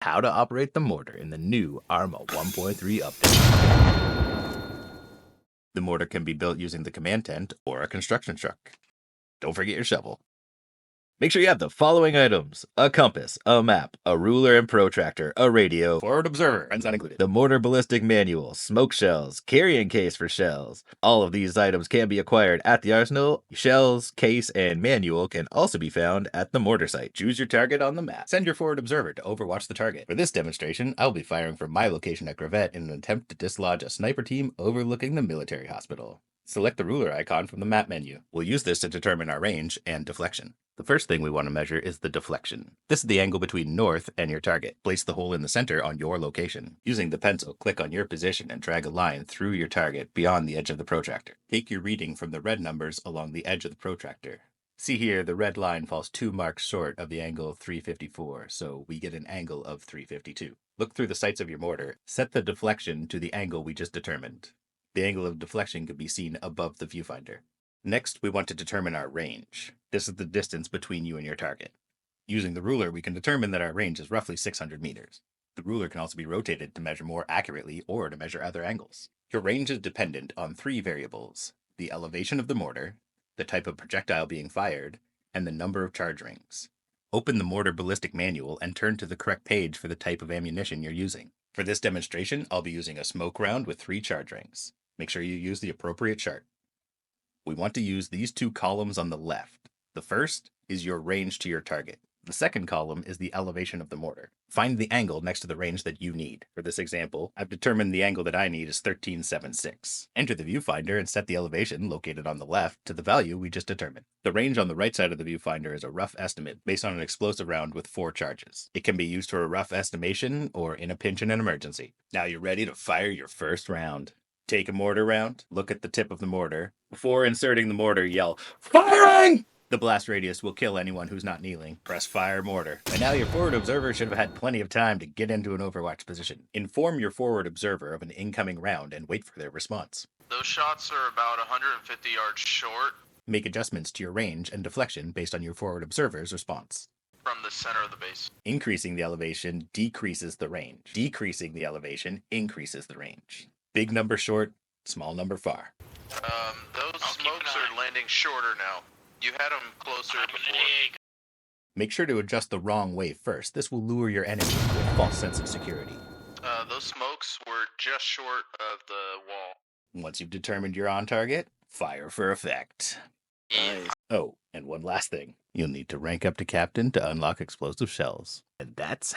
How to operate the mortar in the new ARMA 1.3 update. The mortar can be built using the command tent or a construction truck. Don't forget your shovel. Make sure you have the following items: a compass, a map, a ruler and protractor, a radio, forward observer, friends not included, the mortar ballistic manual, smoke shells, carrying case for shells. All of these items can be acquired at the arsenal. Shells, case, and manual can also be found at the mortar site. Choose your target on the map. Send your forward observer to overwatch the target. For this demonstration, I'll be firing from my location at Gravette in an attempt to dislodge a sniper team overlooking the military hospital. Select the ruler icon from the map menu. We'll use this to determine our range and deflection. The first thing we want to measure is the deflection. This is the angle between north and your target. Place the hole in the center on your location. Using the pencil, click on your position and drag a line through your target beyond the edge of the protractor. Take your reading from the red numbers along the edge of the protractor. See here, the red line falls 2 marks short of the angle of 354, so we get an angle of 352. Look through the sights of your mortar. Set the deflection to the angle we just determined. The angle of deflection can be seen above the viewfinder. Next, we want to determine our range. This is the distance between you and your target. Using the ruler, we can determine that our range is roughly 600 meters. The ruler can also be rotated to measure more accurately or to measure other angles. Your range is dependent on 3 variables: the elevation of the mortar, the type of projectile being fired, and the number of charge rings. Open the mortar ballistic manual and turn to the correct page for the type of ammunition you're using. For this demonstration, I'll be using a smoke round with 3 charge rings. Make sure you use the appropriate chart. We want to use these 2 columns on the left. The first is your range to your target. The second column is the elevation of the mortar. Find the angle next to the range that you need. For this example, I've determined the angle that I need is 1376. Enter the viewfinder and set the elevation, located on the left, to the value we just determined. The range on the right side of the viewfinder is a rough estimate based on an explosive round with 4 charges. It can be used for a rough estimation or in a pinch in an emergency. Now you're ready to fire your first round. Take a mortar round, look at the tip of the mortar. Before inserting the mortar, yell, "Firing!" The blast radius will kill anyone who's not kneeling. Press fire mortar. By now, your forward observer should have had plenty of time to get into an overwatch position. Inform your forward observer of an incoming round and wait for their response. Those shots are about 150 yards short. Make adjustments to your range and deflection based on your forward observer's response. From the center of the base. Increasing the elevation decreases the range. Decreasing the elevation increases the range. Big number short, small number far. Those smokes are landing shorter now. You had them closer before. Make sure to adjust the wrong way first. This will lure your enemy into a false sense of security. Those smokes were just short of the wall. Once you've determined you're on target, fire for effect. Nice. Oh, and one last thing. You'll need to rank up to captain to unlock explosive shells. And that's